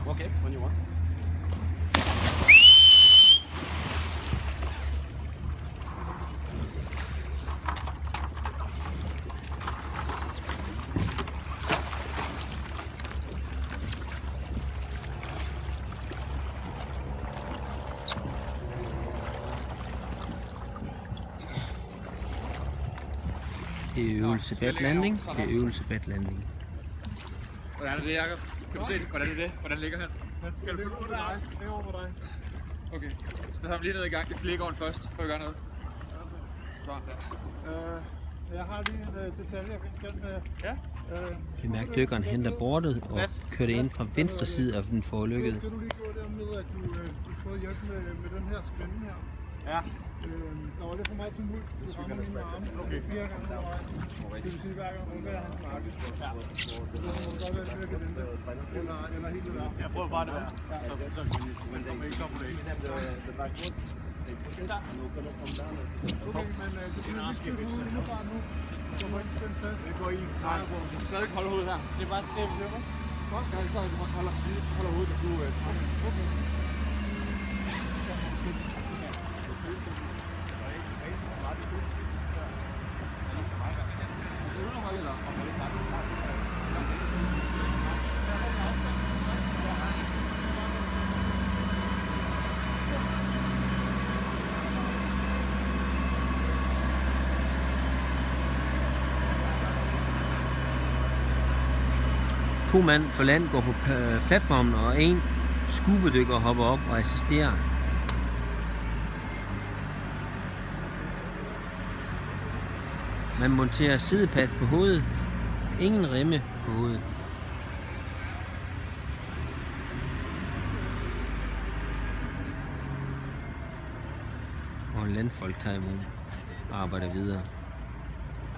Okay, when you want. Det er øvelse bad landing. Det er øvelse bad landing. Hvordan er det, Jacob? Kan du se det? Hvordan er det? Hvordan ligger han? Det er over på dig. Okay, så der har vi lige ned i gang. Jeg skal ligge over først, før vi gør noget. Sådan der. Jeg har lige en detalje, jeg kan Ja. Vi mærker, at dykkeren henter bordet og kører det ind fra venstre side af den forulykkede. Kan du lige gå der med, at du får hjælp med den her spænde her? Ja. Der var lidt for meget tumult. Du rammer mine arme. Okay. 4 gange undervejs. Det vil sige, hver gang hun gør hans nakke. Ja. Så må du godt være lidt at vente. Eller helt ud af. Jeg prøver bare det der. Så man kommer ikke op på det. Okay, men det bliver lige skidt ud indefra nu. Så må ikke spænde fast. Det går i. Nej, du skal ikke holde hovedet her. Det er bare sådan, det er godt. Ja, så du bare holder hovedet, og du okay. To mand fra land går på platformen, og en skubedykker hopper op og assisterer. Man monterer sidepads på hovedet. Ingen remme på hovedet. Og landfolk tager imod og arbejder videre.